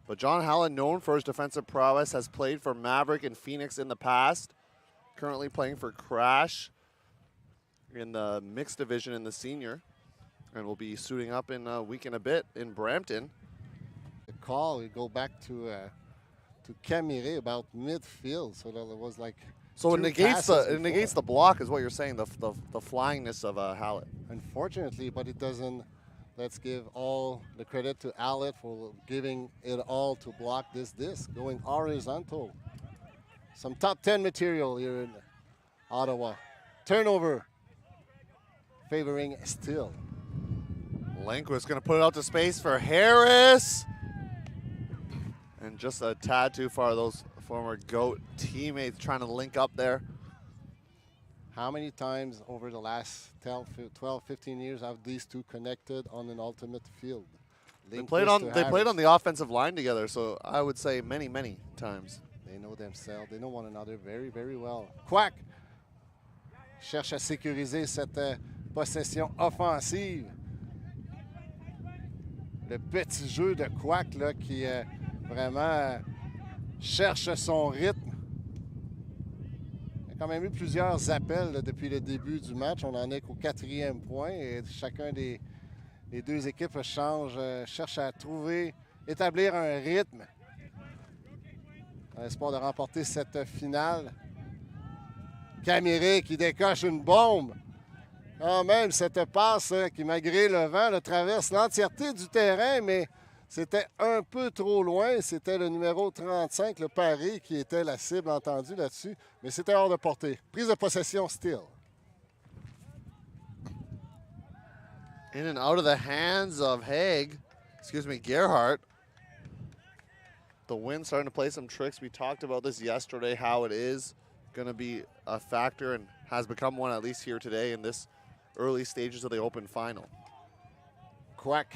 But John Hallen, known for his defensive prowess, has played for Maverick and Phoenix in the past. Currently playing for Crash in the mixed division in the senior. And will be suiting up in a week and a bit in Brampton. The call, we go back to Camire about midfield. So that it was like so it negates the block is what you're saying, the flyingness of Hallett. Unfortunately, but it doesn't. Let's give all the credit to Hallett for giving it all to block this disc, going horizontal. Some top 10 material here in Ottawa. Turnover favoring Still. Lindquist going to put it out to space for Harris. And just a tad too far, those former GOAT teammates trying to link up there. How many times over the last 12, 15 years have these two connected on an ultimate field? They played on the offensive line together, so I would say many, many times. They know themselves. They know one another very, very well. Quack cherche à sécuriser cette possession offensive. Le petit jeu de Quack là, qui vraiment cherche son rythme. Il y a quand même eu plusieurs appels là, depuis le début du match. On en est qu'au 4e point et chacun des deux équipes cherche à établir un rythme dans l'espoir de remporter cette finale. Camire qui décoche une bombe. Quand même, cette passe qui, malgré le vent, traverse l'entièreté du terrain, mais c'était un peu trop loin. C'était le numéro 35, le Paris, qui était la cible entendue là-dessus. Mais c'était hors de portée. Prise de possession, Still. In and out of the hands of Gerhardt. The wind starting to play some tricks. We talked about this yesterday, how it is going to be a factor and has become one, at least here today in this early stages of the Open Final. Quack.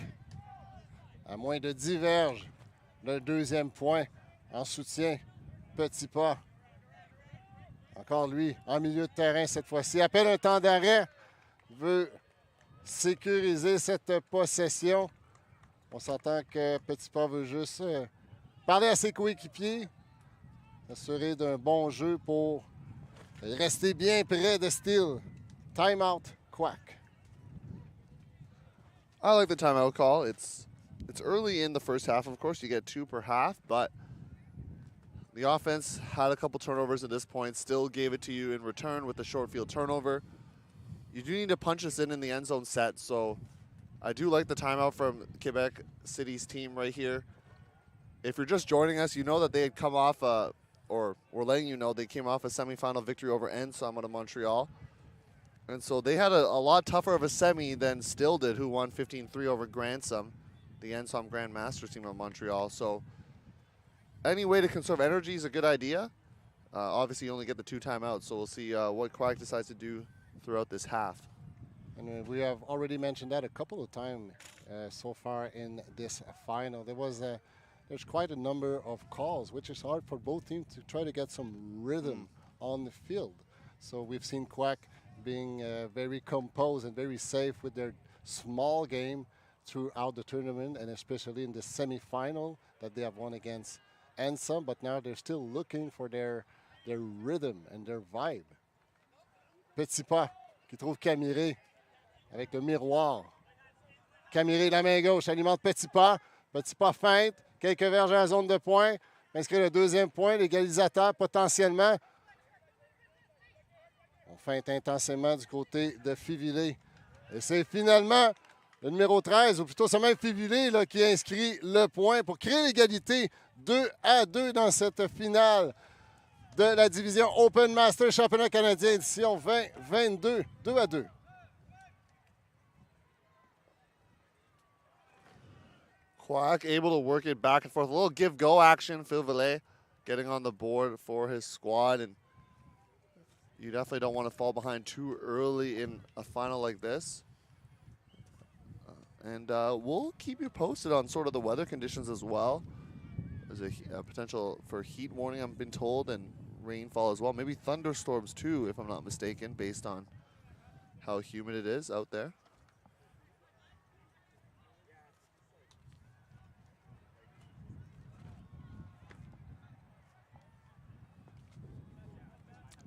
À moins de 10 verges, le 2e point en soutien. Petit pas. Encore lui, en milieu de terrain cette fois-ci. Appelle un temps d'arrêt. Veut sécuriser cette possession. On s'entend que Petit pas veut juste parler à ses coéquipiers. S'assurer d'un bon jeu pour rester bien près de Still. Timeout, Quack. I like the timeout call. It's early in the first half. Of course, you get 2 per half, but the offense had a couple turnovers at this point, still gave it to you in return with the short field turnover. You do need to punch this in the end zone set, so I do like the timeout from Quebec City's team right here. If you're just joining us, you know that they had come off, or we're letting you know they came off a semifinal victory over Ensom out of Montreal. And so they had a lot tougher of a semi than Still did, who won 15-3 over Grandsome, the Ensom Grand Masters team of Montreal. So any way to conserve energy is a good idea. Obviously, you only get the 2 timeouts, so we'll see what Quack decides to do throughout this half. And we have already mentioned that a couple of times so far in this final. There's quite a number of calls, which is hard for both teams to try to get some rhythm on the field. So we've seen Quack being very composed and very safe with their small game throughout the tournament, and especially in the semifinal that they have won against Ensom. But now they're still looking for their rhythm and their vibe. Petit pas qui trouve Camire avec le miroir. Camire, la main gauche, alimente Petit pas. Petit pas feinte, quelques verges à la zone de point. Inscrit le 2e point, l'égalisateur potentiellement. On feinte intensément du côté de Fivilé. Et c'est finalement le numéro 13, ou plutôt c'est même Fivilé là, qui inscrit le point pour créer l'égalité 2-2 dans cette finale de la division Open Master Championnat canadien édition 2022. 2-2. Quack able to work it back and forth. A little give-go action. Phil Villet getting on the board for his squad. And you definitely don't want to fall behind too early in a final like this. And we'll keep you posted on sort of the weather conditions as well. There's a potential for heat warning, I've been told, and rainfall as well. Maybe thunderstorms too, if I'm not mistaken, based on how humid it is out there.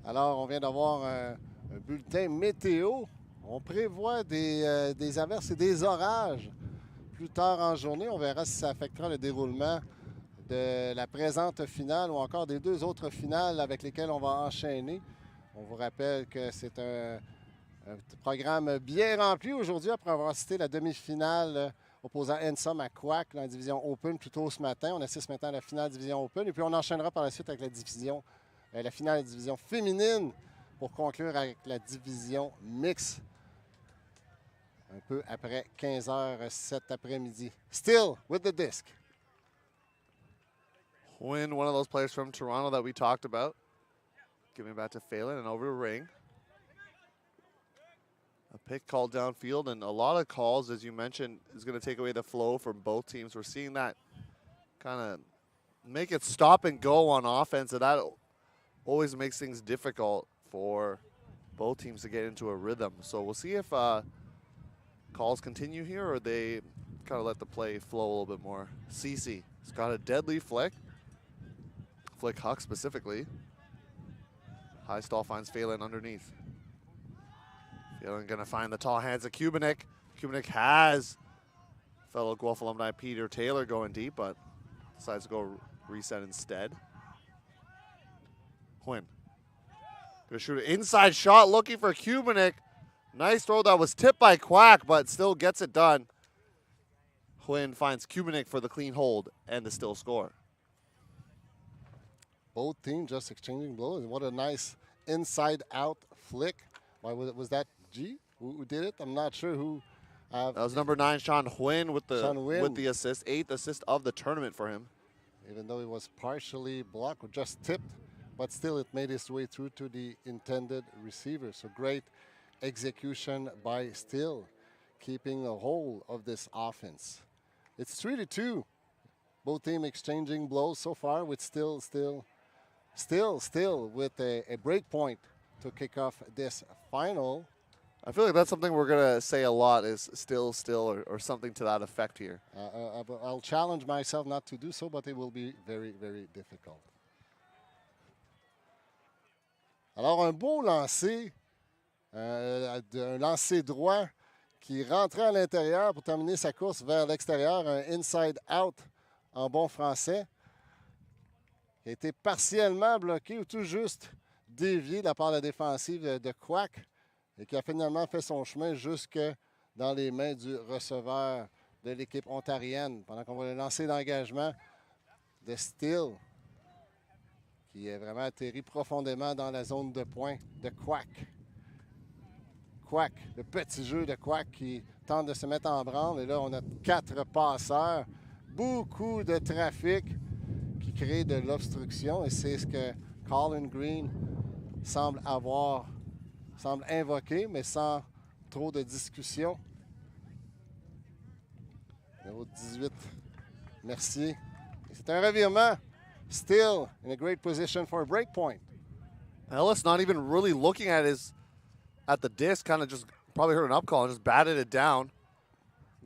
Alors, on vient d'avoir un bulletin météo. On prévoit des averses et des orages plus tard en journée. On verra si ça affectera le déroulement de la présente finale ou encore des deux autres finales avec lesquelles on va enchaîner. On vous rappelle que c'est un programme bien rempli aujourd'hui après avoir assisté la demi-finale opposant Ensom à Quack dans la division Open plus tôt ce matin. On assiste maintenant à la finale division Open et puis on enchaînera par la suite avec la finale de division féminine pour conclure avec la division mixte un peu après 15h cet après-midi. Still with the disc. Win, one of those players from Toronto that we talked about. Giving it back to Phelan and over to Ring. A pick called downfield, and a lot of calls, as you mentioned, is going to take away the flow from both teams. We're seeing that kind of make it stop and go on offense, and that always makes things difficult for both teams to get into a rhythm. So we'll see if calls continue here or they kind of let the play flow a little bit more. CC has got a deadly flick. Flick Huck specifically. High stall finds Phelan underneath. Phelan gonna find the tall hands of Kubanik. Kubanik has fellow Guelph alumni Peter Taylor going deep, but decides to go reset instead. Quinn. Gonna shoot an inside shot looking for Kubanik. Nice throw that was tipped by Quack, but still gets it done. Quinn finds Kubanik for the clean hold and the still score. Both teams just exchanging blows. What a nice inside-out flick. Why was that G who did it? I'm not sure who. That was number 9, Sean Huynh with the assist, 8th assist of the tournament for him. Even though it was partially blocked or just tipped, but still it made its way through to the intended receiver. So great execution by Still, keeping the whole of this offense. It's 3-2. Both teams exchanging blows so far with Still with a break point to kick off this final. I feel like that's something we're going to say a lot is still, or something to that effect here. I'll challenge myself not to do so, but it will be very, very difficult. Alors, un beau lancer, un lancer droit qui rentrait à l'intérieur pour terminer sa course vers l'extérieur, un inside out en bon français, qui a été partiellement bloqué ou tout juste dévié de la part de la défensive de Quack et qui a finalement fait son chemin jusque dans les mains du receveur de l'équipe ontarienne. Pendant qu'on va le lancer d'engagement de Still, qui est vraiment atterri profondément dans la zone de pointe de Quack. Quack, le petit jeu de Quack qui tente de se mettre en branle. Et là, on a 4 passeurs, beaucoup de trafic qui crée de l'obstruction. Et c'est ce que Colin Green semble invoquer, mais sans trop de discussion. Numéro 18, Mercier. C'est un revirement. Still in a great position for a break point. Ellis not even really looking at the disc, kind of just probably heard an up call and just batted it down.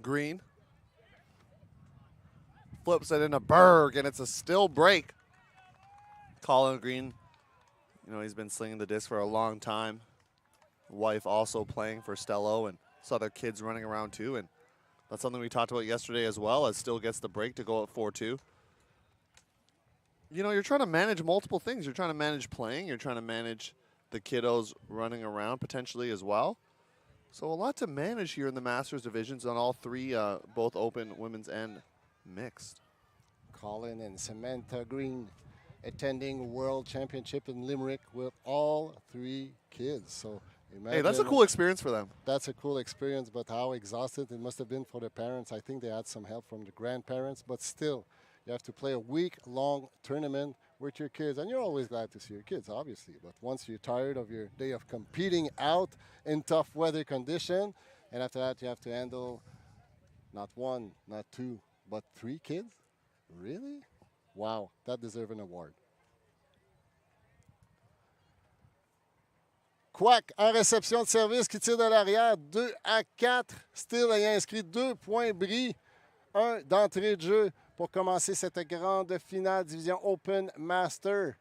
Green flips it into Berg, and it's a still break. Colin Green, he's been slinging the disc for a long time. Wife also playing for Stello, and saw their kids running around too, and that's something we talked about yesterday as well, as Still gets the break to go at 4-2. You're trying to manage multiple things. You're trying to manage playing. You're trying to manage the kiddos running around potentially as well. So a lot to manage here in the Masters divisions on all three, both open, women's, and mixed. Colin and Samantha Green attending World Championship in Limerick with all 3 kids. So hey, that's a cool experience for them. That's a cool experience, but how exhausted it must have been for the parents. I think they had some help from the grandparents, but still, you have to play a week-long tournament with your kids, and you're always glad to see your kids, obviously. But once you're tired of your day of competing out in tough weather conditions, and after that you have to handle not 1, not 2, but 3 kids? Really? Wow, that deserves an award. Quack en réception de service qui tire de l'arrière, 2-4. Still ayant inscrit 2 points bris, 1 d'entrée de jeu pour commencer cette grande finale division Open Master.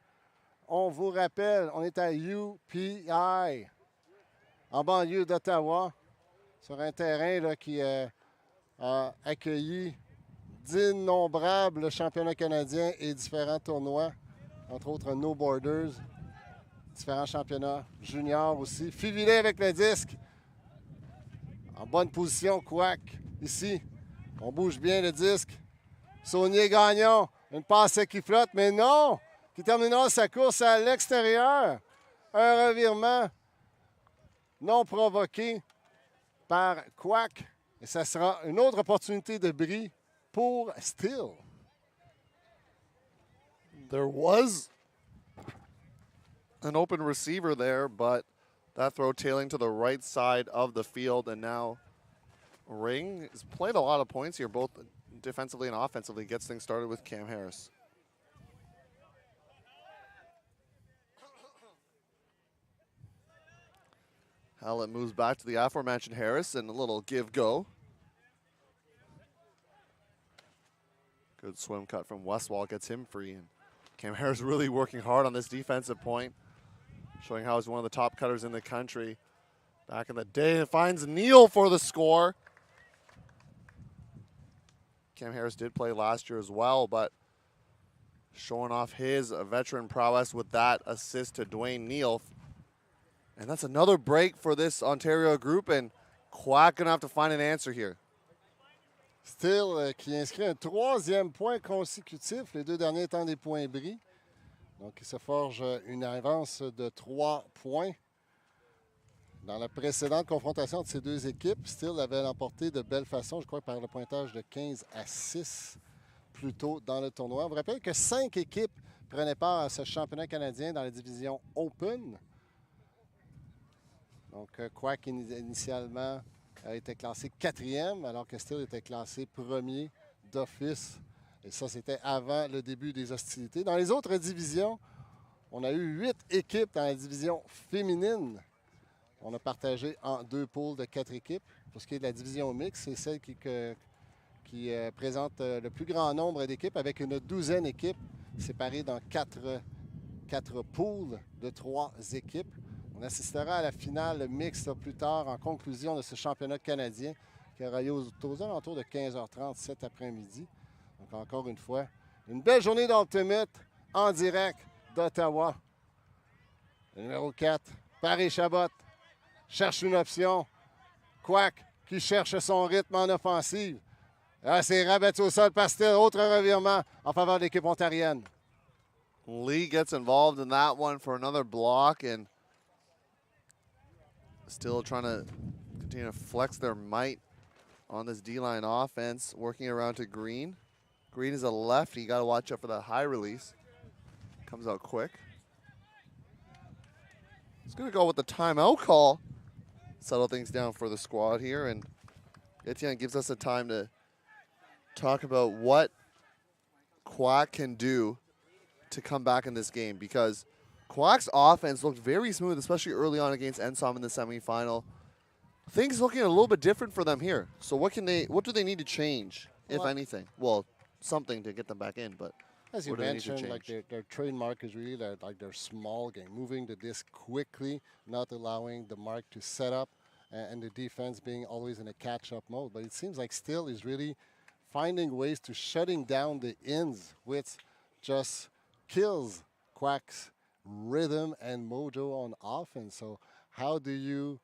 On vous rappelle, on est à UPI, en banlieue d'Ottawa, sur un terrain là, qui a accueilli d'innombrables championnats canadiens et différents tournois, entre autres No Borders, différents championnats juniors aussi. Fivilé avec le disque. En bonne position, Quack, ici. On bouge bien le disque. Saunier Gagnon, une passe qui flotte, mais non! Qui terminera sa course à l'extérieur. Un revirement non provoqué par Quack. Et ça sera une autre opportunité de bris pour Steele. There was an open receiver there, but that throw tailing to the right side of the field. And now Ring has played a lot of points here, both defensively and offensively. Gets things started with Cam Harris. Hallett moves back to the aforementioned Harris and a little give-go. Good swim cut from Westwall gets him free. And Cam Harris really working hard on this defensive point, showing how he's one of the top cutters in the country. Back in the day, it finds Neal for the score. Cam Harris did play last year as well, but showing off his veteran prowess with that assist to Dwayne Neal. And that's another break for this Ontario group, and Quack gonna have to find an answer here. Steele qui inscrit un troisième point consécutif, les deux derniers étant des points bris. Donc, il se forge une avance de 3 points. Dans la précédente confrontation entre ces deux équipes, Steele avait emporté de belle façon, je crois, par le pointage de 15-6 plus tôt dans le tournoi. On vous rappelle que 5 équipes prenaient part à ce championnat canadien dans la division Open. Donc, Quack initialement a été classé 4e, alors que Steele était classé 1er d'office. Et ça, c'était avant le début des hostilités. Dans les autres divisions, on a eu 8 équipes dans la division féminine. On a partagé en 2 poules de 4 équipes. Pour ce qui est de la division mixte, c'est celle qui présente le plus grand nombre d'équipes, avec une 12aine d'équipes séparées dans 4 poules de 3 équipes. On assistera à la finale mixte plus tard en conclusion de ce championnat canadien qui aura lieu aux alentours de 15h30 cet après-midi. Donc encore une fois, une belle journée d'Ultimate en direct d'Ottawa. Le numéro 4, Paris Chabot, cherche une option. Quack qui cherche son rythme en offensive. Ah, c'est rabattu au sol par Steele. Autre revirement en faveur de l'équipe ontarienne. Lee gets involved in that one for another block, and still trying to continue to flex their might on this D-line offense, working around to Green. Green is a lefty. You got to watch out for that high release. Comes out quick. He's going to go with the timeout call. Settle things down for the squad here, and Etienne gives us a time to talk about what Quack can do to come back in this game, because Quack's offense looked very smooth, especially early on against Ensom in the semifinal. Things looking a little bit different for them here. So what do they need to change, if anything? Well, something to get them back in, but as you mentioned, like their trademark is really like their small game, moving the disc quickly, not allowing the mark to set up, and the defense being always in a catch-up mode. But it seems like Steele is really finding ways to shutting down the ends, which just kills Quack's rhythm and mojo on offense. So how do you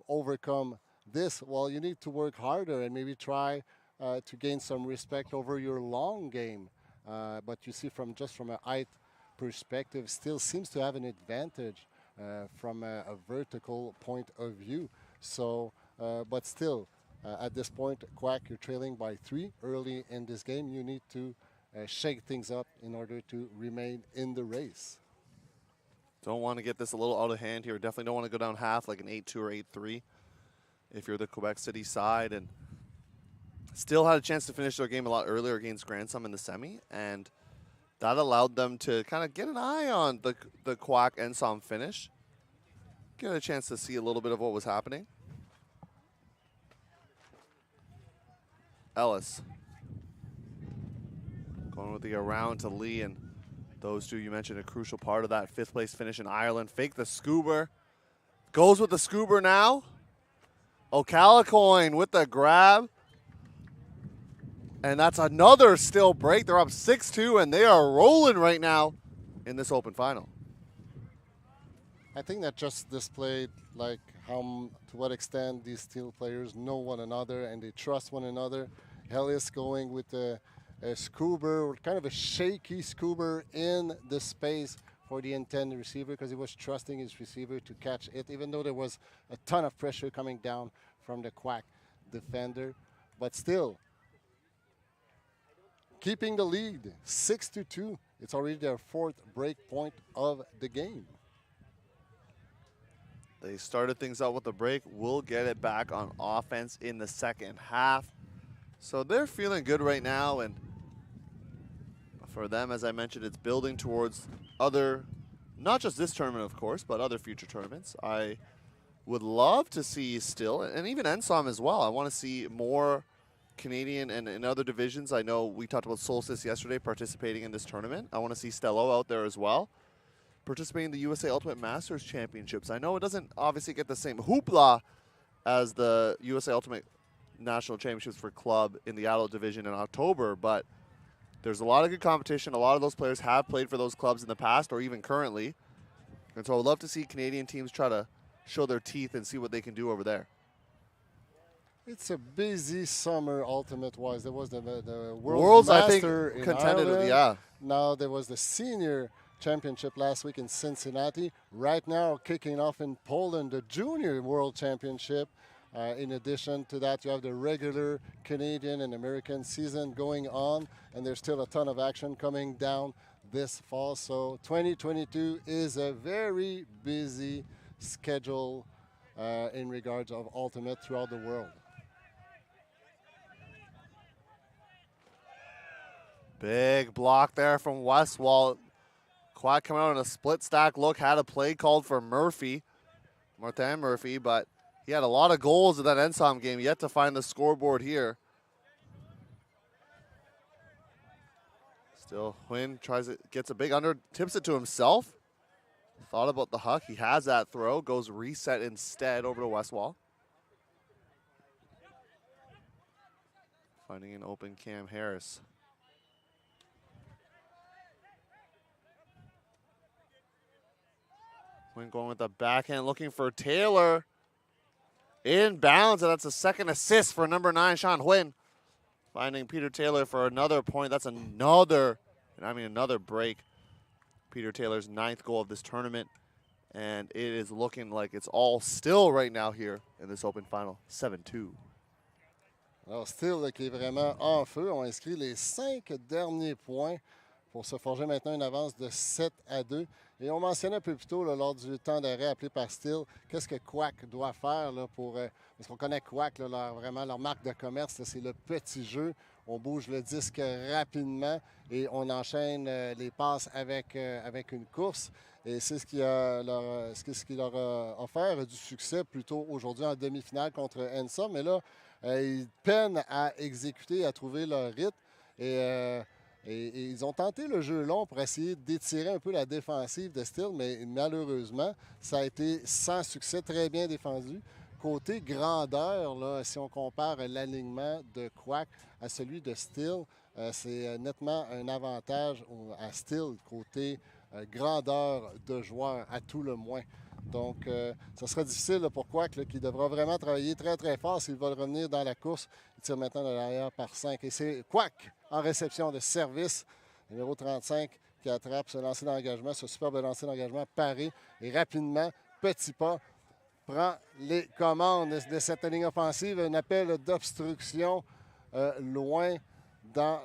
overcome this? Well, you need to work harder and maybe try to gain some respect over your long game. But you see, from a height perspective, still seems to have an advantage from a vertical point of view. So, but still, at this point, Quack, you're trailing by 3 early in this game. You need to shake things up in order to remain in the race. Don't want to get this a little out of hand here. Definitely don't want to go down half like an 8-2 or 8-3 if you're the Quebec City side. And still had a chance to finish their game a lot earlier against Grantham in the semi, and that allowed them to kind of get an eye on the Quack Ensom finish, get a chance to see a little bit of what was happening. Ellis going with the around to Lee, and Those two you mentioned a crucial part of that 5th place finish in Ireland. Fake the scuba. Goes with the scuba now. O'Callaghan with the grab. And that's another still break. They're up 6-2, and they are rolling right now in this open final. I think that just displayed like to what extent these steel players know one another and they trust one another. Ellis going with a scuba, kind of a shaky scuba in the space for the intended receiver because he was trusting his receiver to catch it, even though there was a ton of pressure coming down from the Quack defender. But still, keeping the lead, 6-2. It's already their 4th break point of the game. They started things out with a break. We'll get it back on offense in the second half. So they're feeling good right now, and for them, as I mentioned, it's building towards other, not just this tournament, of course, but other future tournaments. I would love to see still, and even NSOM as well. I want to see more Canadian and in other divisions. I know we talked about Solstice yesterday participating in this tournament. I want to see Stello out there as well, participating in the USA Ultimate Masters Championships. I know it doesn't obviously get the same hoopla as the USA Ultimate National Championships for club in the adult division in October, but there's a lot of good competition. A lot of those players have played for those clubs in the past or even currently. And so I would love to see Canadian teams try to show their teeth and see what they can do over there. It's a busy summer ultimate-wise. There was the Worlds, Master I think, in contended, Ireland. yeah. Now there was the Senior Championship last week in Cincinnati. Right now, kicking off in Poland, the Junior World Championship. In addition to that, you have the regular Canadian and American season going on, and there's still a ton of action coming down this fall. So 2022 is a very busy schedule in regards of ultimate throughout the world. Big block there from Westwall. Quack coming out on a split stack look, had a play called for Murphy, Martin Murphy, but he had a lot of goals in that NSOM game, yet to find the scoreboard here. Still, Huynh gets a big under, tips it to himself. Thought about the huck, he has that throw, goes reset instead over to Westwall. Finding an open Cam Harris. Huynh going with the backhand, looking for Taylor. Inbounds, and that's a second assist for number 9, Sean Huynh. Finding Peter Taylor for another point. That's another break. Peter Taylor's 9th goal of this tournament. And it is looking like it's all still right now here in this open final, 7-2. Alors, Steele qui est vraiment en feu, ont inscrit les 5 derniers points pour se forger maintenant une avance de 7-2. Et on mentionnait un peu plus tôt, là, lors du temps d'arrêt appelé par Steele, qu'est-ce que Quack doit faire là, pour... parce qu'on connaît Quack, là, vraiment leur marque de commerce, c'est le petit jeu. On bouge le disque rapidement et on enchaîne les passes avec une course. Et c'est ce qui leur a offert du succès plutôt aujourd'hui en demi-finale contre NSOM. Mais là, ils peinent à exécuter, à trouver leur rythme. Et ils ont tenté le jeu long pour essayer d'étirer un peu la défensive de Steele, mais malheureusement, ça a été sans succès, très bien défendu. Côté grandeur, là, si on compare l'alignement de Quack à celui de Steele, c'est nettement un avantage à Steele côté grandeur de joueur, à tout le moins. Donc, ça sera difficile là, pour Quack, là, qui devra vraiment travailler très, très fort s'il va revenir dans la course. Il tire maintenant de l'arrière par 5. Et c'est Quack en réception de service, numéro 35, qui attrape ce lancer d'engagement, ce superbe lancer d'engagement paré. Et rapidement, petit pas, prend les commandes de cette ligne offensive. Un appel d'obstruction loin dans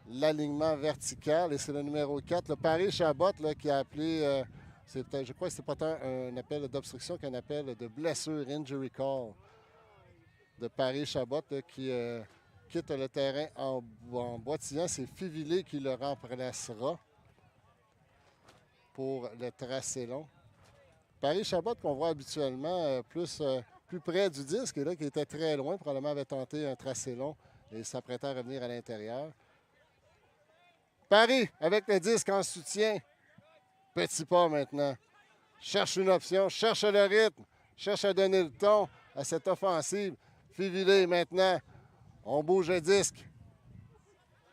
l'alignement vertical. Et c'est le numéro 4, le Paris Chabot, là, qui a appelé... je crois que c'est pas tant un appel d'obstruction qu'un appel de blessure, injury call, de Paris Chabot là, qui quitte le terrain en boitillant. C'est Fivilé qui le remplacera pour le tracé long. Paris Chabot qu'on voit habituellement plus près du disque et là qui était très loin, probablement avait tenté un tracé long et s'apprêtait à revenir à l'intérieur. Paris avec le disque en soutien. Petit pas maintenant. Cherche une option, cherche le rythme, cherche à donner le ton à cette offensive. Fivilé maintenant. On bouge le disque.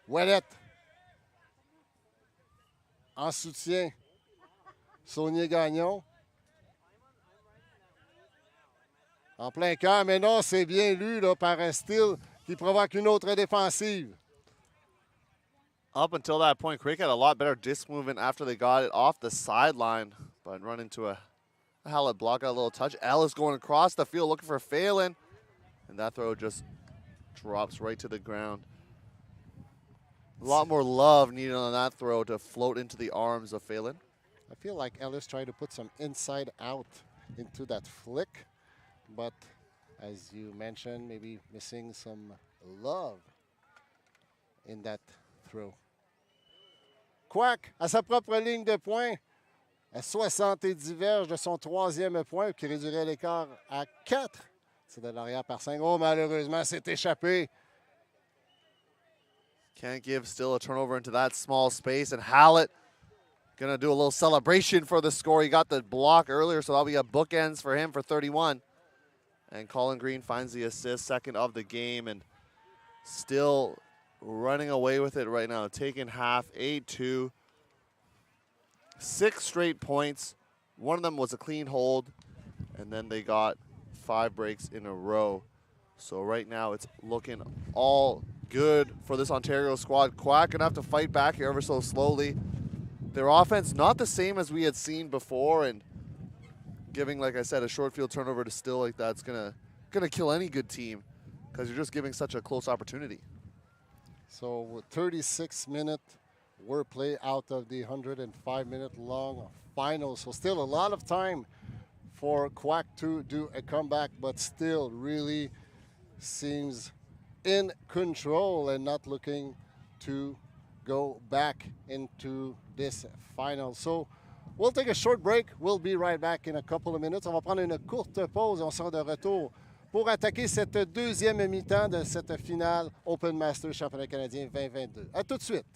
Ouellette. En soutien. Saunier-Gagnon. En plein cœur, mais non, c'est bien lu là, par un style qui provoque une autre défensive. Up until that point, Craig had a lot better disc movement after they got it off the sideline, but run into a Hallett block, got a little touch. Ellis going across the field looking for Phelan, and that throw just drops right to the ground. A lot more love needed on that throw to float into the arms of Phelan. I feel like Ellis tried to put some inside out into that flick, but as you mentioned, maybe missing some love in that throw. Quack à sa propre ligne de pointe, à 70 verges de son troisième point, qui réduirait l'écart à 4. C'est de l'arrière par 5. Oh, malheureusement, c'est échappé. Can't give still a turnover into that small space, and Hallett gonna do a little celebration for the score. He got the block earlier, so that'll be a bookends for him for 31. And Colin Green finds the assist, second of the game, and still running away with it right now. Taking half, 8-2. 6 straight points. One of them was a clean hold, and then they got 5 breaks in a row. So right now it's looking all good for this Ontario squad. Quack gonna have to fight back here ever so slowly. Their offense not the same as we had seen before, and giving, like I said, a short field turnover to Still like that's gonna kill any good team, because you're just giving such a close opportunity. So 36-minute wordplay out of the 105-minute long final. So still a lot of time for Quack to do a comeback, but still really seems in control and not looking to go back into this final. So we'll take a short break. We'll be right back in a couple of minutes. On va prendre une courte pause. On sera de retour pour attaquer cette deuxième mi-temps de cette finale Open Masters Championnat canadien 2022. À tout de suite.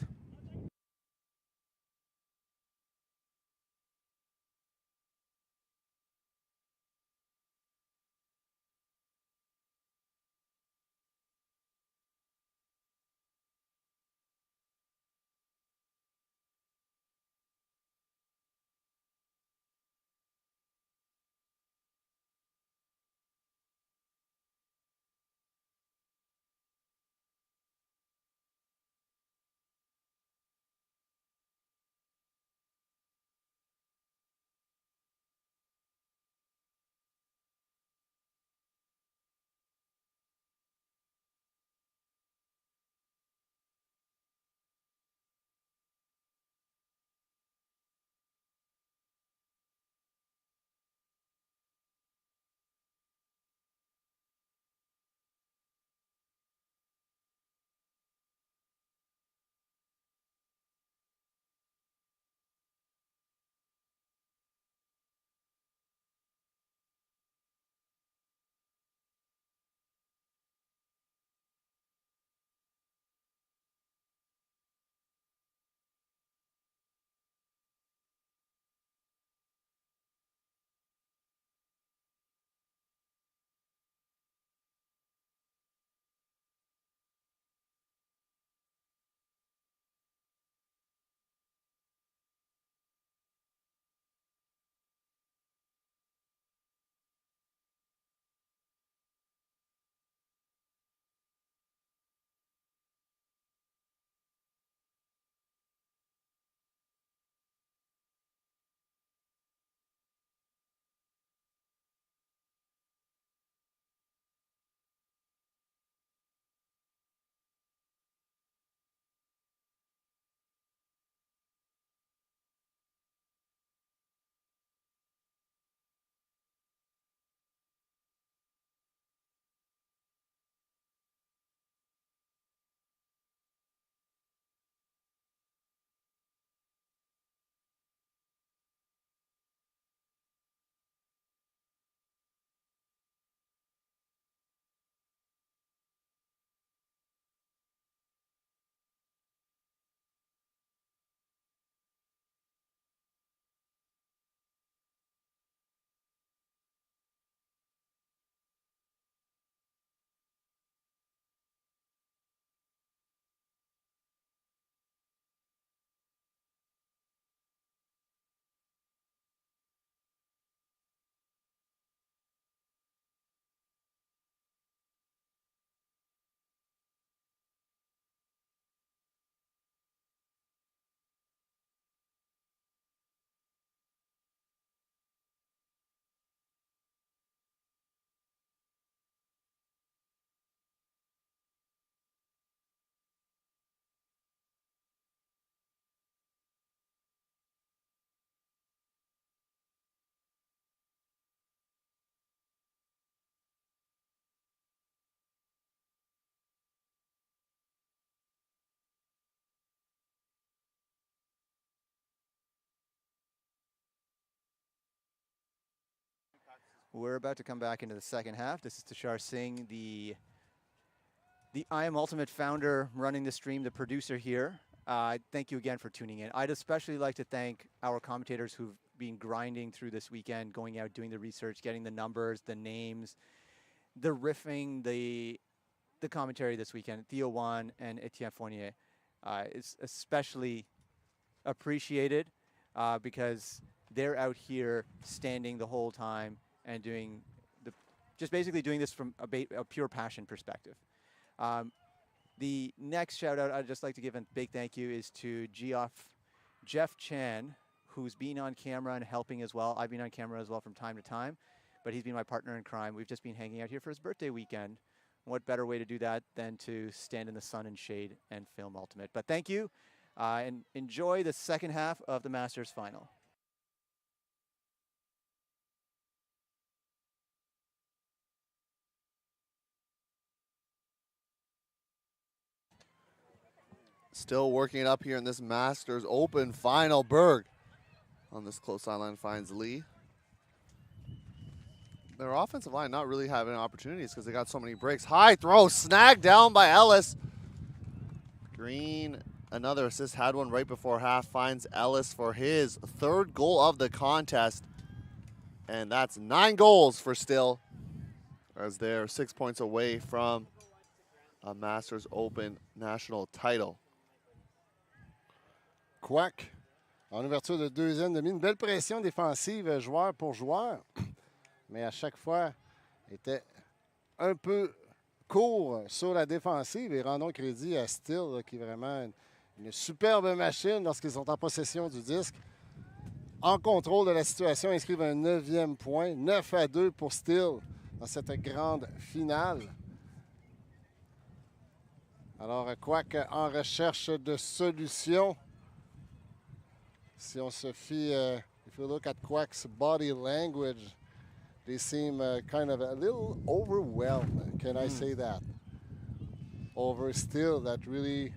We're about to come back into the second half. This is Tushar Singh, the I Am Ultimate founder, running the stream, the producer here. Thank you again for tuning in. I'd especially like to thank our commentators who've been grinding through this weekend, going out, doing the research, getting the numbers, the names, the riffing, the commentary this weekend. Theo Wan and Etienne Fournier is especially appreciated because they're out here standing the whole time and doing just basically doing this from a pure passion perspective. The next shout out I'd just like to give a big thank you is to Jeff Chan, who's been on camera and helping as well. I've been on camera as well from time to time, but he's been my partner in crime. We've just been hanging out here for his birthday weekend. What better way to do that than to stand in the sun and shade and film Ultimate? But thank you, and enjoy the second half of the Masters final. Still working it up here in this Masters Open final. Berg on this close sideline finds Lee. Their offensive line not really having opportunities because they got so many breaks. High throw, snagged down by Ellis. Green, another assist, had one right before half, finds Ellis for his third goal of the contest. And that's 9 goals for Still, as they're 6 points away from a Masters Open national title. Quack, en ouverture de deuxième demi, une belle pression défensive joueur pour joueur, mais à chaque fois, était un peu court sur la défensive et rendons crédit à Still, qui est vraiment une superbe machine lorsqu'ils sont en possession du disque. En contrôle de la situation, inscrivent un 9e point, 9-2 pour Still dans cette grande finale. Alors, Quack en recherche de solutions. Si on se fie, if you look at Quack's body language, they seem kind of a little overwhelmed. Can I say that? Over Still, that really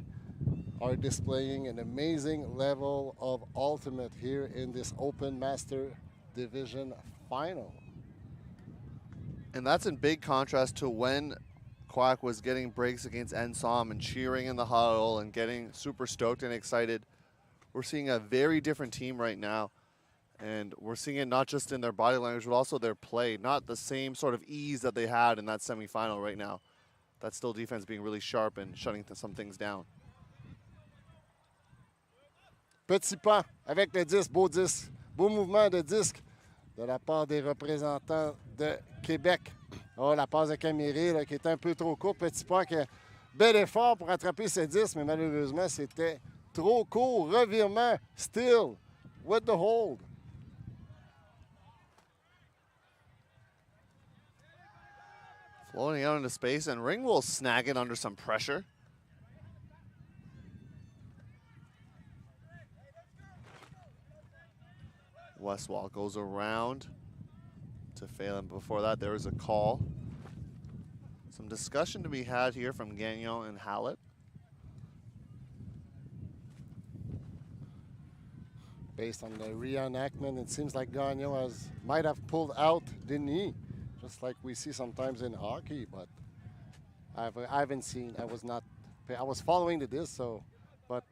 are displaying an amazing level of ultimate here in this Open Master Division final. And that's in big contrast to when Quack was getting breaks against Ensom and cheering in the huddle and getting super stoked and excited. We're seeing a very different team right now, and we're seeing it not just in their body language, but also their play. Not the same sort of ease that they had in that semifinal right now. That Still defense being really sharp and shutting some things down. Petit pas avec le disque, beau mouvement de disque de la part des représentants de Québec. Oh, la passe de Caméré là, qui est un peu trop courte. Petit pas, bel effort pour attraper ce disque, mais malheureusement, c'était trop court. Revirement, Still with the hold. Floating out into space, and Ringwell snagging under some pressure. Westwall goes around to Phelan. Before that, there was a call. Some discussion to be had here from Gagnon and Hallett. Based on the reenactment, it seems like Gagnon might have pulled out the knee, just like we see sometimes in hockey, but I haven't seen, I was following the disc, so, but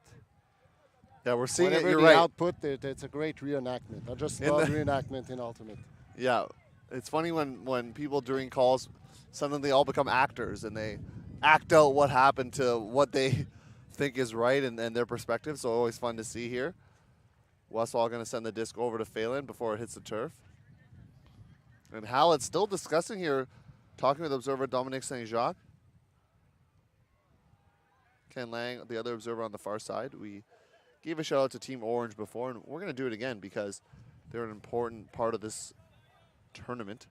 yeah, we're seeing it, you're the right. output, it's a great reenactment. I just love reenactment in Ultimate. Yeah, it's funny when people during calls, suddenly they all become actors and they act out what happened to what they think is right and their perspective, so always fun to see here. Westwall going to send the disc over to Phelan before it hits the turf. And Hallett's still discussing here, talking with observer Dominique Saint-Jacques. Ken Lang, the other observer on the far side. We gave a shout out to Team Orange before, and we're going to do it again because they're an important part of this tournament,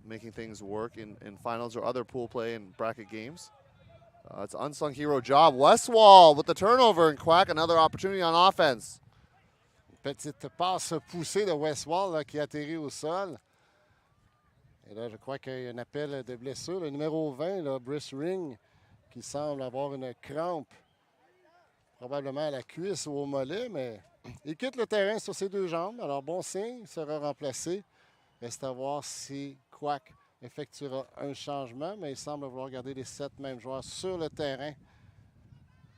making things work in finals or other pool play and bracket games. It's an unsung hero job. Westwall with the turnover, and Quack another opportunity on offense. Petite passe poussée de Westwall là, qui atterrit au sol. Et là, je crois qu'il y a un appel de blessure. Le numéro 20, là, Brice Ring, qui semble avoir une crampe, probablement à la cuisse ou au mollet, mais il quitte le terrain sur ses deux jambes. Alors, bon signe, il sera remplacé Reste à voir si Quack effectuera un changement, mais il semble vouloir garder les 7 mêmes joueurs sur le terrain.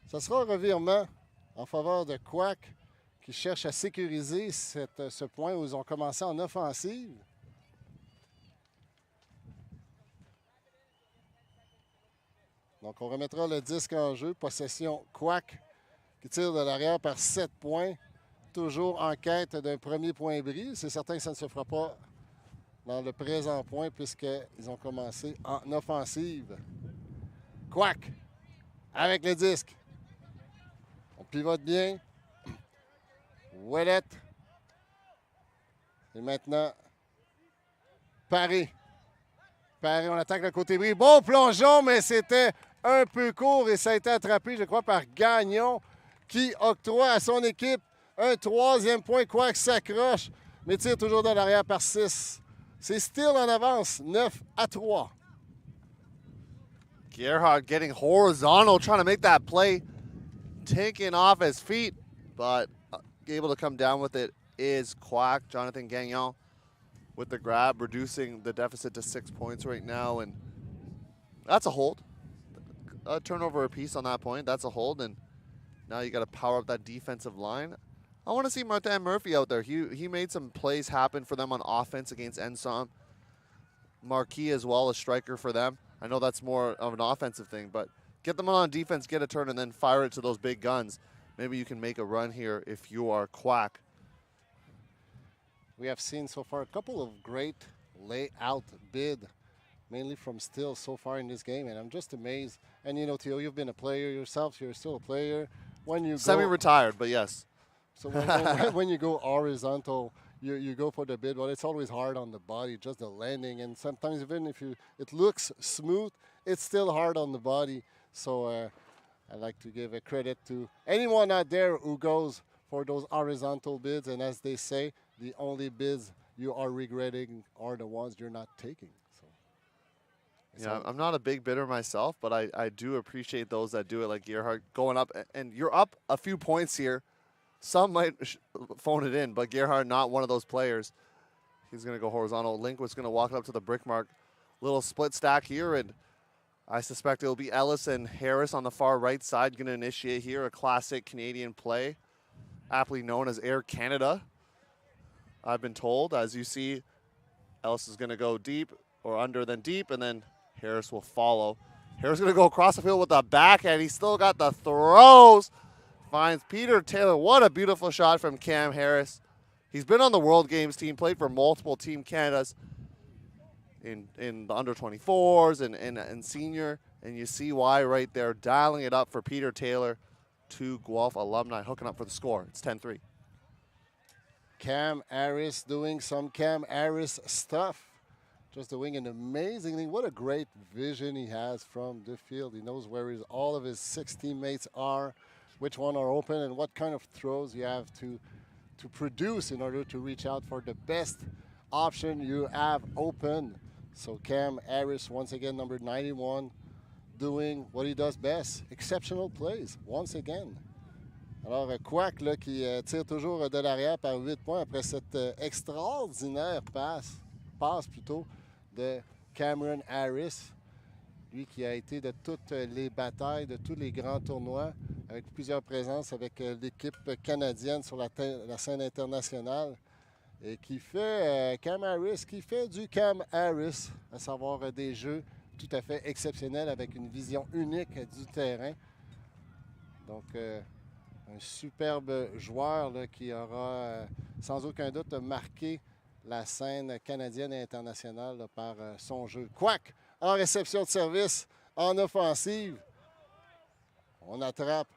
Ce sera un revirement en faveur de Quack qui cherche à sécuriser ce point où ils ont commencé en offensive. Donc, on remettra le disque en jeu. Possession Quack qui tire de l'arrière par 7 points. Toujours en quête d'un premier point bris. C'est certain que ça ne se fera pas dans le présent point puisqu'ils ont commencé en offensive. Quack avec le disque. On pivote bien. Ouellette. Et maintenant, Paré. Paré, on attaque le côté bris. Bon plongeon, mais c'était un peu court et ça a été attrapé, je crois, par Gagnon qui octroie à son équipe un 3e point. Quack s'accroche, mais tire toujours de l'arrière par 6. C'est still en avance, 9-3. Gerhardt getting horizontal, trying to make that play, taking off his feet, but able to come down with it is Quack. Jonathan Gagnon with the grab, reducing the deficit to 6 points right now, and that's a hold. A turnover apiece on that point, that's a hold, and now you got to power up that defensive line. I want to see Martin Murphy out there. He made some plays happen for them on offense against Ensom. Marquis as well, a striker for them. I know that's more of an offensive thing, but get them on defense, get a turn, and then fire it to those big guns. Maybe you can make a run here if you are Quack. We have seen so far a couple of great layout bid, mainly from Still so far in this game, and I'm just amazed. And you know, Theo, you've been a player yourself. You're still a player. When you semi-retired, but yes. So when you go horizontal, you go for the bid, but it's always hard on the body, just the landing. And sometimes even if it looks smooth, it's still hard on the body. So I like to give a credit to anyone out there who goes for those horizontal bids. And as they say, the only bids you are regretting are the ones you're not taking. Yeah, I'm not a big bidder myself, but I do appreciate those that do it, like Gerhardt going up. And you're up a few points here. Some might phone it in, but Gerhardt not one of those players. He's going to go horizontal. Lindquist's going to walk up to the brick mark. Little split stack here, and I suspect it'll be Ellis and Harris on the far right side going to initiate here, a classic Canadian play, aptly known as Air Canada, I've been told. As you see, Ellis is going to go deep or under, then deep, and then Harris will follow. Harris going to go across the field with the backhand. He's still got the throws. Finds Peter Taylor. What a beautiful shot from Cam Harris. He's been on the World Games team, played for multiple Team Canadas in the under-24s and senior, and you see why right there, dialing it up for Peter Taylor, 2 Guelph alumni hooking up for the score. It's 10-3. Cam Harris doing some Cam Harris stuff. Just doing an amazing thing. What a great vision he has from the field. He knows where all of his 6 teammates are, which one are open, and what kind of throws you have to produce in order to reach out for the best option you have open. So Cam Harris, once again, number 91, doing what he does best. Exceptional plays, once again. Alors, Quack là, qui tire toujours de l'arrière par 8 points après cette extraordinaire passe plutôt de Cameron Harris. Lui qui a été de toutes les batailles, de tous les grands tournois, avec plusieurs présences avec l'équipe canadienne sur la scène internationale. Et qui fait Cam Harris, qui fait du Cam Harris, à savoir des jeux tout à fait exceptionnels avec une vision unique du terrain. Donc, un superbe joueur là, qui aura sans aucun doute marqué la scène canadienne et internationale là, par son jeu. Quack en réception de service, en offensive. On attrape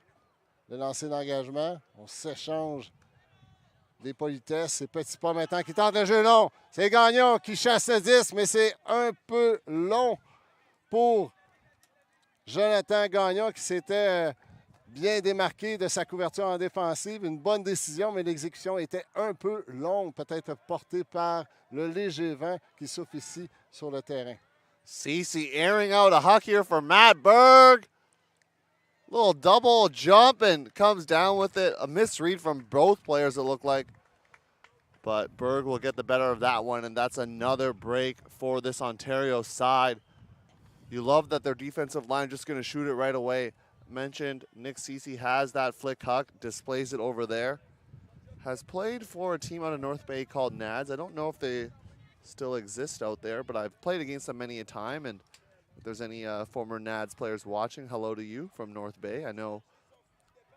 le lancer d'engagement. On s'échange des politesses. C'est Petit Pas maintenant qui tente le jeu long. C'est Gagnon qui chasse le 10, mais c'est un peu long pour Jonathan Gagnon qui s'était bien démarqué de sa couverture en défensive. Une bonne décision, mais l'exécution était un peu longue, peut-être portée par le léger vent qui souffle ici sur le terrain. CC airing out a huck here for Matt Berg. Little double jump and comes down with it. A misread from both players, it looked like. But Berg will get the better of that one, and that's another break for this Ontario side. You love that their defensive line just going to shoot it right away. Mentioned Nick Cece has that flick huck, displays it over there. Has played for a team out of North Bay called Nads. I don't know if they still exist out there, but I've played against them many a time. And if there's any former Nads players watching, hello to you from North Bay. I know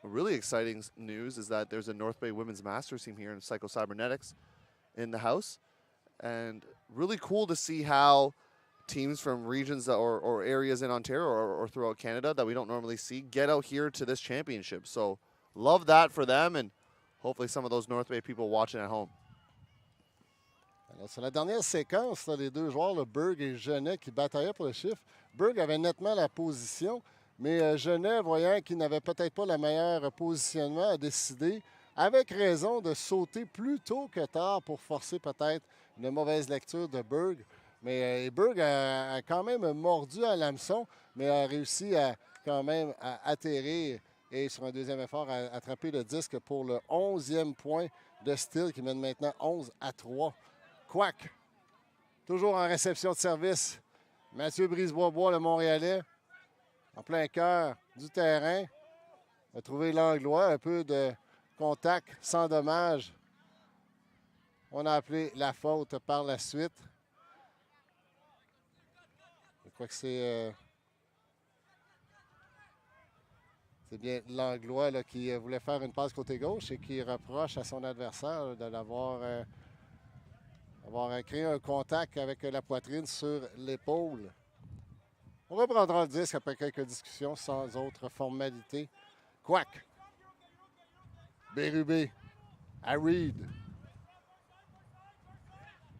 really exciting news is that there's a North Bay Women's Masters team here in Psycho-Cybernetics in the house. And really cool to see how teams from regions or areas in Ontario or throughout Canada that we don't normally see get out here to this championship. So love that for them, and hopefully some of those North Bay people watching at home. Alors, sur la dernière séquence, là, les deux joueurs, le Berg et Genet, qui bataillaient pour le chiffre. Berg avait nettement la position, mais Genet, voyant qu'il n'avait peut-être pas le meilleur positionnement, a décidé, avec raison, de sauter plus tôt que tard pour forcer peut-être une mauvaise lecture de Berg. Mais Berg a quand même mordu à l'hameçon, mais a réussi à quand même à atterrir et sur un deuxième effort à attraper le disque pour le 11e point de Steele qui mène maintenant 11-3. Quack, toujours en réception de service. Mathieu Brisebois-Bois, le Montréalais, en plein cœur du terrain, a trouvé l'anglois, un peu de contact sans dommage. On a appelé la faute par la suite. Je crois que c'est bien l'anglois là, qui voulait faire une passe côté gauche et qui reproche à son adversaire de l'avoir avoir créé un contact avec la poitrine sur l'épaule. On reprendra le disque après quelques discussions sans autre formalité. Quack. Bérubé. À Reed.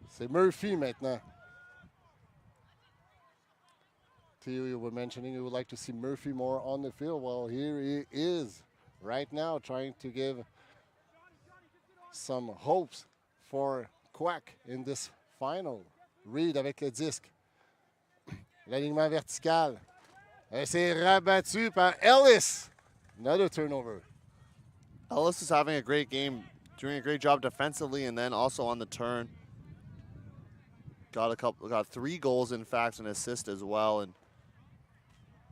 C'est Murphy maintenant. Theo, you were mentioning you would like to see Murphy more on the field. Well, here he is right now trying to give some hopes for Quack in this final. Reed avec le disque. L'alignement vertical. Et c'est rabattu par Ellis. Another turnover. Ellis is having a great game, doing a great job defensively and then also on the turn. Got 3 goals, in fact, an assist as well, and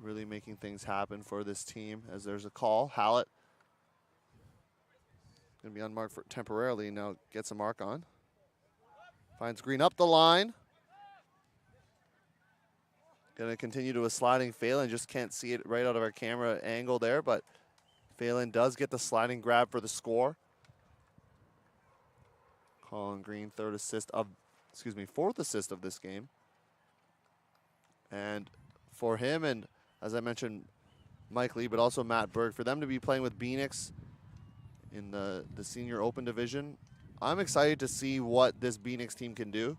really making things happen for this team as there's a call. Hallett going to be unmarked for temporarily, now gets a mark on. Finds Green up the line. Going to continue to a sliding Phelan, just can't see it right out of our camera angle there, but Phelan does get the sliding grab for the score. Colin Green, fourth assist of this game. And for him, and as I mentioned, Mike Lee, but also Matt Berg, for them to be playing with Phoenix in the senior open division, I'm excited to see what this Phoenix team can do.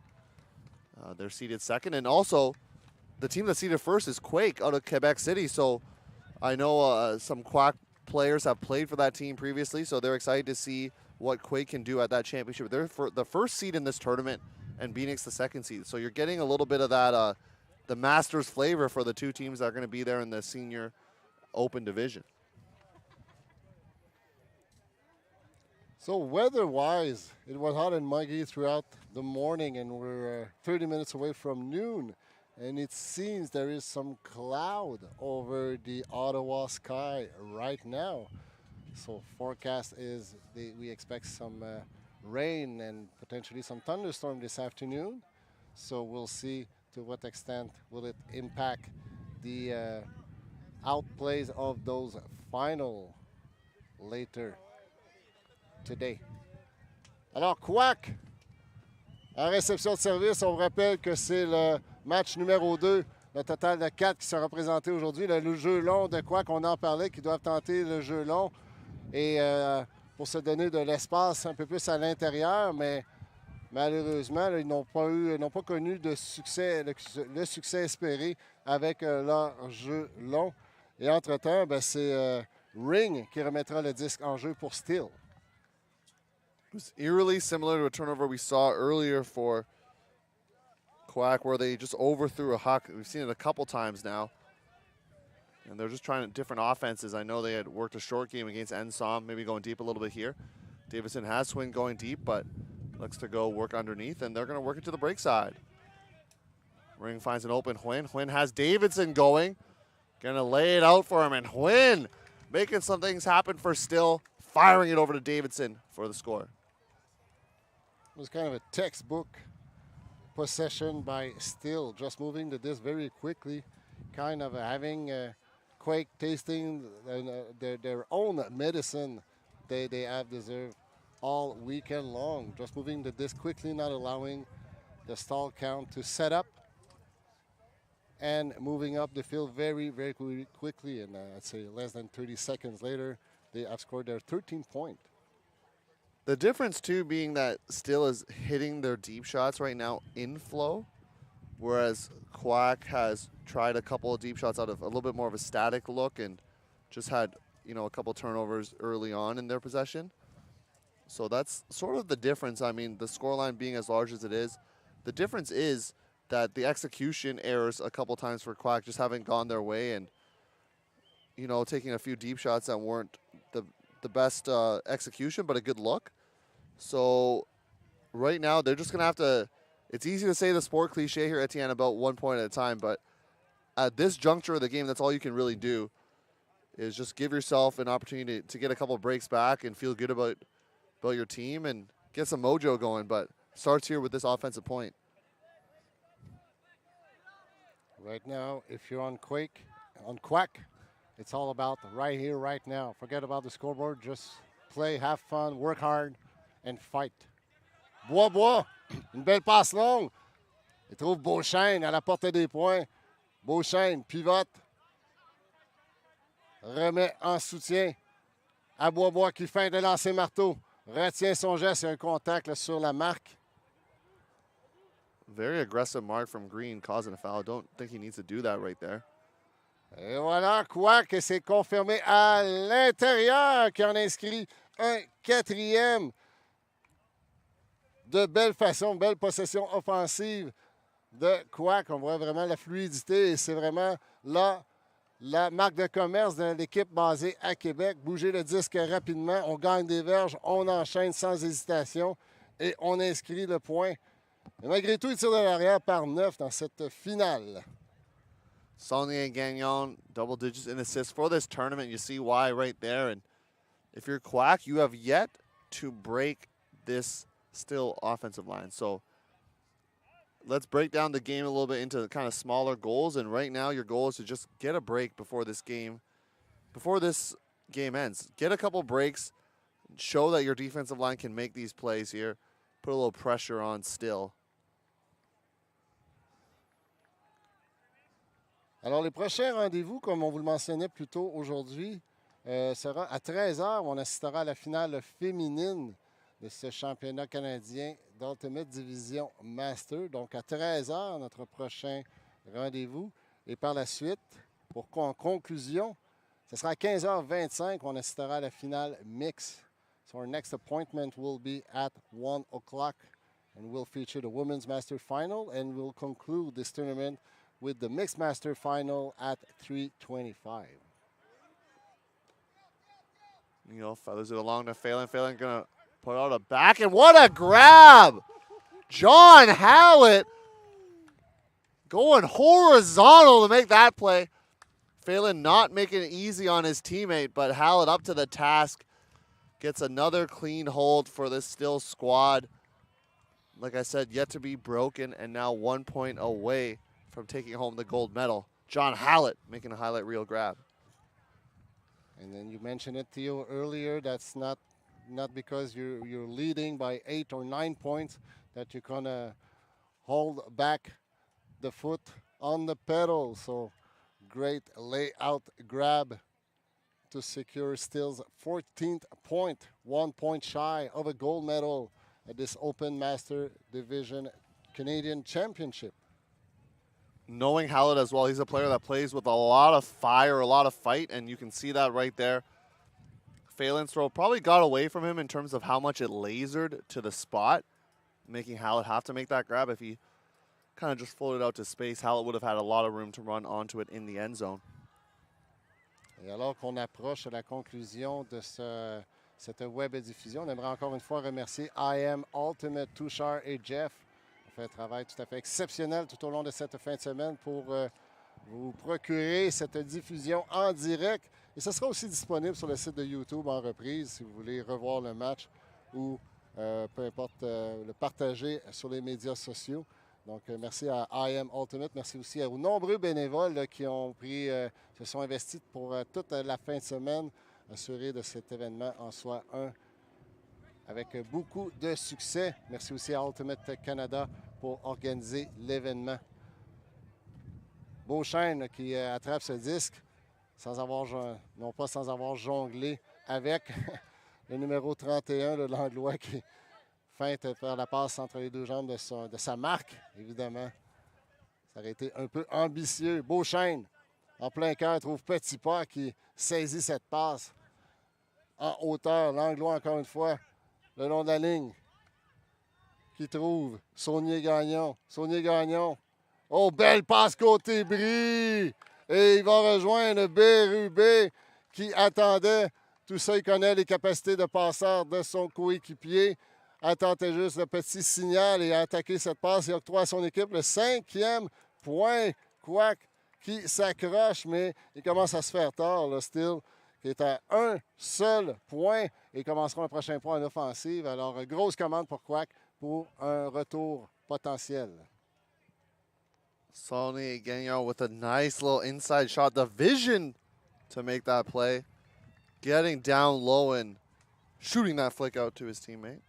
They're seeded second, and also the team that's seeded first is Quake out of Quebec City. So I know some Quack players have played for that team previously, so they're excited to see what Quake can do at that championship. They're for the first seed in this tournament, and Phoenix the second seed. So you're getting a little bit of that the Masters flavor for the two teams that are going to be there in the senior open division. So weather-wise, it was hot and muggy throughout the morning, and we're 30 minutes away from noon. And it seems there is some cloud over the Ottawa sky right now. So forecast is we expect some rain and potentially some thunderstorm this afternoon. So we'll see to what extent will it impact the outplays of those final later today. Alors, Quack, en réception de service, on vous rappelle que c'est le match numéro 2, le total de 4 qui sera présenté aujourd'hui. Le jeu long de Quack, on en parlait, qui doivent tenter le jeu long et pour se donner de l'espace un peu plus à l'intérieur, mais malheureusement, là, ils n'ont pas connu de succès, le succès espéré avec leur jeu long. Et entre-temps, c'est Ring qui remettra le disque en jeu pour Steele. It was eerily similar to a turnover we saw earlier for Quack, where they just overthrew a huck. We've seen it a couple times now. And they're just trying different offenses. I know they had worked a short game against Ensom, maybe going deep a little bit here. Davison has swing going deep, but looks to go work underneath, and they're going to work it to the break side. Ring finds an open Huynh. Huynh has Davidson going. Going to lay it out for him, and Huynh making some things happen for Still, firing it over to Davidson for the score. It was kind of a textbook possession by Still, just moving the disc very quickly, kind of having Quake tasting their own medicine they have deserved all weekend long. Just moving the disc quickly, not allowing the stall count to set up, and moving up the field very, very quickly. And I'd say less than 30 seconds later, they have scored their 13th point. The difference, too, being that Still is hitting their deep shots right now in flow, whereas Quack has tried a couple of deep shots out of a little bit more of a static look and just had, you know, a couple turnovers early on in their possession. So that's sort of the difference. I mean, the scoreline being as large as it is, the difference is that the execution errors a couple times for Quack just haven't gone their way, and, you know, taking a few deep shots that weren't the best execution, but a good look. So right now they're just going to have to, it's easy to say the sport cliche here, Etienne, about 1 point at a time, but at this juncture of the game, that's all you can really do is just give yourself an opportunity to get a couple of breaks back and feel good about your team and get some mojo going, but starts here with this offensive point. Right now, if you're on Quack, it's all about right here, right now. Forget about the scoreboard. Just play, have fun, work hard, and fight. Bois, une belle passe longue. Il trouve Beauchesne à la portée des points. Beauchesne pivote. Remet en soutien à Bois qui feint de lancer marteau. Retient son geste. Il y a un contact là, sur la marque. Very aggressive mark from Green, causing a foul. Don't think he needs to do that right there. Et voilà, Quack s'est confirmé à l'intérieur, qui en a inscrit un quatrième. De belle façon, belle possession offensive de Quack. On voit vraiment la fluidité et c'est vraiment là la marque de commerce de l'équipe basée à Québec. Bouger le disque rapidement, on gagne des verges, on enchaîne sans hésitation et on inscrit le point. Et malgré tout, il tire de l'arrière par 9 dans cette finale. Saulnier Gagnon, double digits in assists for this tournament. You see why right there. And if you're Quack, you have yet to break this Still offensive line. So let's break down the game a little bit into kind of smaller goals. And right now your goal is to just get a break before this game ends. Get a couple breaks, show that your defensive line can make these plays here, put a little pressure on Still. Alors, les prochains rendez-vous, comme on vous le mentionnait plus tôt aujourd'hui, sera à 13h. On assistera à la finale féminine de ce championnat canadien d'Ultimate Division Master. Donc, à 13h, notre prochain rendez-vous. Et par la suite, en conclusion, ce sera à 15h25. On assistera à la finale mix. So, our next appointment will be at 1 o'clock. And we'll feature the Women's Master Final. And we'll conclude this tournament with the Mixed Master Final at 3:25. You know, feathers it along to Phelan. Phelan gonna put out a back, and what a grab! John Hallett going horizontal to make that play. Phelan not making it easy on his teammate, but Hallett up to the task. Gets another clean hold for this Still squad. Like I said, yet to be broken, and now 1 point away from taking home the gold medal. John Hallett making a highlight reel grab. And then you mentioned it, Theo, earlier. That's not because you're leading by 8 or 9 points that you're going to hold back the foot on the pedal. So great layout grab to secure Still's 14th point, 1 point shy of a gold medal at this Open Master Division Canadian Championship. Knowing Hallett as well, he's a player that plays with a lot of fire, a lot of fight, and you can see that right there. Phelan's throw probably got away from him in terms of how much it lasered to the spot, making Hallett have to make that grab. If he kind of just floated out to space, Hallett would have had a lot of room to run onto it in the end zone. Et alors qu'on approche de la conclusion de cette web diffusion. On aimerait encore une fois remercier I Am Ultimate, Touchard et Jeff. On fait un travail tout à fait exceptionnel tout au long de cette fin de semaine pour vous procurer cette diffusion en direct. Et ce sera aussi disponible sur le site de YouTube en reprise si vous voulez revoir le match ou peu importe le partager sur les médias sociaux. Donc, merci à I Am Ultimate. Merci aussi aux nombreux bénévoles là, qui ont se sont investis pour toute la fin de semaine, assurer de cet événement en soit un avec beaucoup de succès. Merci aussi à Ultimate Canada pour organiser l'événement. Beauchesne qui attrape ce disque sans avoir, non pas sans avoir jonglé avec le numéro 31, le Langlois qui feinte faire la passe entre les deux jambes de sa marque, évidemment. Ça aurait été un peu ambitieux. Beauchesne, en plein cœur, trouve Petit Pas qui saisit cette passe en hauteur. Langlois, encore une fois, le long de la ligne, qui trouve Saunier-Gagnon. Saunier-Gagnon. Oh, belle passe côté Brie! Et il va rejoindre Bérubé qui attendait. Tout ça, il connaît les capacités de passeur de son coéquipier. Attendait juste le petit signal et a attaqué cette passe et octroie à son équipe le 5e point. Quack qui s'accroche, mais il commence à se faire tard. Le Steele qui est à un seul point et commencera le prochain point en offensive. Alors, grosse commande pour Quack pour un retour potentiel. Saunier-Gagnon with a nice little inside shot. The vision to make that play. Getting down low and shooting that flick out to his teammate.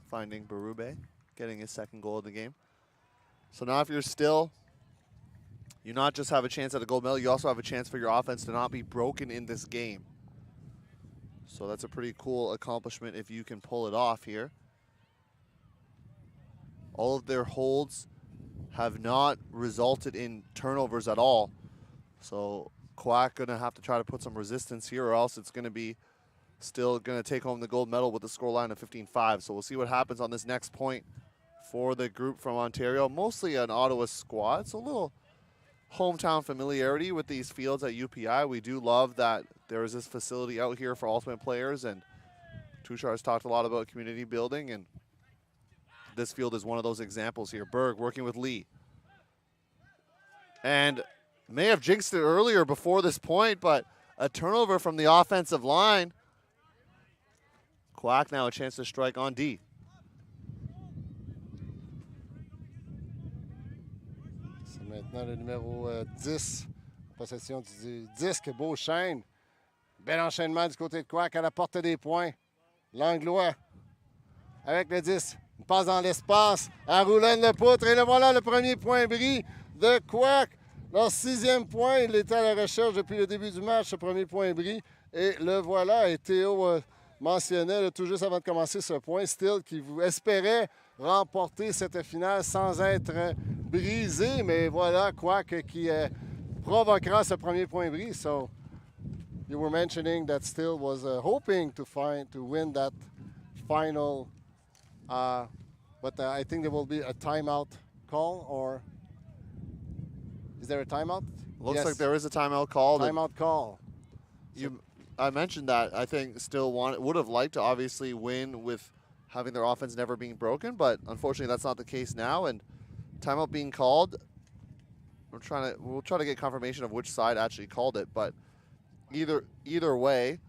Finding Berube, getting his second goal of the game. So now if you're still, you not just have a chance at a gold medal, you also have a chance for your offense to not be broken in this game. So that's a pretty cool accomplishment if you can pull it off here. All of their holds have not resulted in turnovers at all. So Quack going to have to try to put some resistance here or else it's going to be still going to take home the gold medal with the scoreline of 15-5. So we'll see what happens on this next point for the group from Ontario. Mostly an Ottawa squad. It's a little hometown familiarity with these fields at UPI. We do love that there is this facility out here for ultimate players, and Tushar has talked a lot about community building, and this field is one of those examples here. Berg working with Lee. And may have jinxed it earlier before this point, but a turnover from the offensive line. Quack now a chance to strike on D. C'est maintenant le numéro 10, possession du disque, Beauchesne. Bel enchaînement du côté de Quack à la porte des points. Langlois avec le 10. Une passe dans l'espace à Roulen-le-Poutre. Et le voilà, le premier point bris de Quack. Leur 6e point, il était à la recherche depuis le début du match, ce premier point bris. Et le voilà, et Théo mentionnait là, tout juste avant de commencer ce point, Steele qui espérait remporter cette finale sans être brisé. Mais voilà, Quack qui provoquera ce premier point bris. So, you were mentioning that Steele was hoping to win that final. But I think there will be a timeout call, or is there a timeout? Looks Yes. like there is a timeout called. Timeout call. I mentioned that. I think still would have liked to obviously win with having their offense never being broken, but unfortunately that's not the case now. And timeout being called, we'll try to get confirmation of which side actually called it. But either way,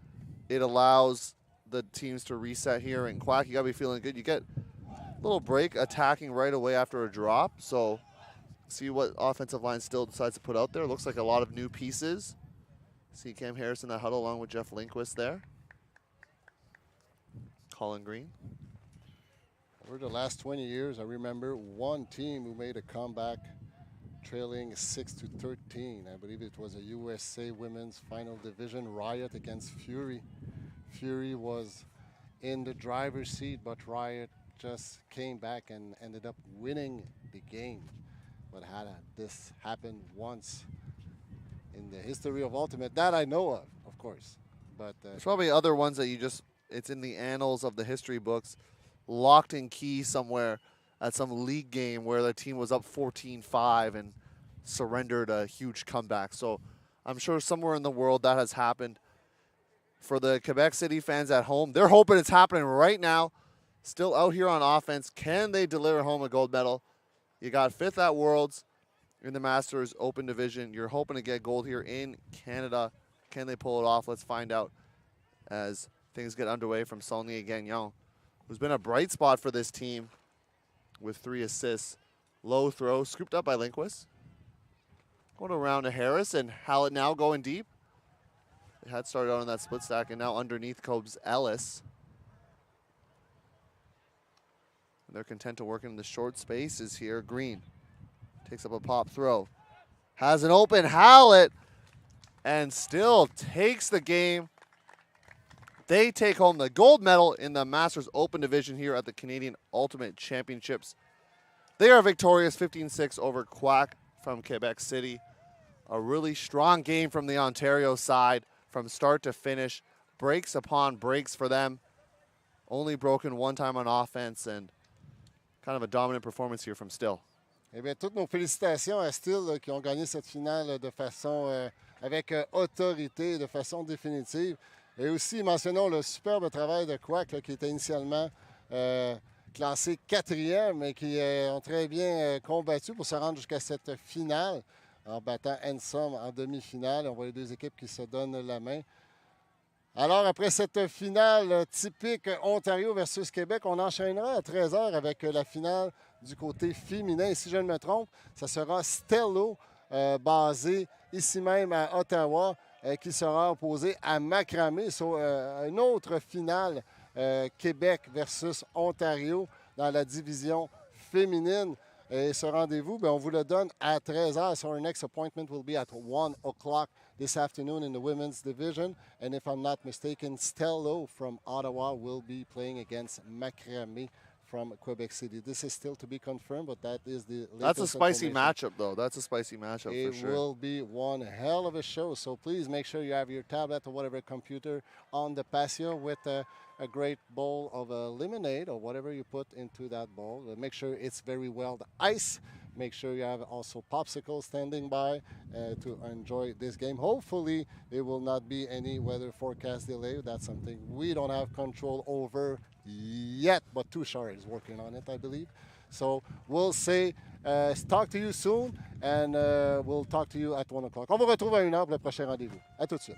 it allows the teams to reset here. And Quack, you gotta be feeling good. You get a little break attacking right away after a drop. So see what offensive line still decides to put out there. Looks like a lot of new pieces. See Cam Harris in that huddle along with Jeff Lindquist there. Colin Green. Over the last 20 years, I remember one team who made a comeback trailing 6-13. I believe it was a USA Women's Final Division Riot against Fury. Fury was in the driver's seat, but Riot just came back and ended up winning the game. But had this happened once in the history of Ultimate, that I know of course. But there's probably other ones that it's in the annals of the history books, locked in key somewhere at some league game where the team was up 14-5 and surrendered a huge comeback. So I'm sure somewhere in the world that has happened. for the Quebec City fans at home. They're hoping it's happening right now. Still out here on offense. Can they deliver home a gold medal? You got 5th at Worlds in the Masters Open Division. You're hoping to get gold here in Canada. Can they pull it off? Let's find out as things get underway from Saulnier Gagnon, who's been a bright spot for this team with 3 assists. Low throw, scooped up by Lindquist. Going around to Harris, and Hallett now going deep. They had started out on that split stack, and now underneath Cobes Ellis. And they're content to work in the short spaces here. Green takes up a pop throw. Has an open Hallett, and still takes the game. They take home the gold medal in the Masters Open Division here at the Canadian Ultimate Championships. They are victorious 15-6 over Quack from Quebec City. A really strong game from the Ontario side from start to finish. Breaks upon breaks for them. Only broken one time on offense, and kind of a dominant performance here from Still. Eh bien, toutes nos félicitations à Still qui ont gagné cette finale de façon avec autorité, de façon définitive. Et aussi, mentionnons le superbe travail de Quack qui était initialement classé 4e, mais qui ont très bien combattu pour se rendre jusqu'à cette finale en battant Ensom en demi-finale. On voit les 2 équipes qui se donnent la main. Alors, après cette finale typique Ontario versus Québec, on enchaînera à 13h avec la finale du côté féminin. Et si je ne me trompe, ça sera Stello, basé ici même à Ottawa, qui sera opposé à Macramé. Une autre finale Québec versus Ontario dans la division féminine. Et ce rendez-vous, on vous le donne à 13h. So our next appointment will be at 1 o'clock this afternoon in the women's division. And if I'm not mistaken, Stello from Ottawa will be playing against Macramé from Quebec City. This is still to be confirmed, but that is the latest. That's a spicy matchup, though. That's a spicy matchup for sure. It will be one hell of a show. So please make sure you have your tablet or whatever computer on the patio with a great bowl of lemonade or whatever you put into that bowl. Make sure it's very well iced. Make sure you have also popsicles standing by to enjoy this game. Hopefully, there will not be any weather forecast delay. That's something we don't have control over yet, but Tushar is working on it, I believe. So we'll say, talk to you soon, and we'll talk to you at 1 o'clock. On vous retrouve à 1h pour le prochain rendez-vous. À tout de suite.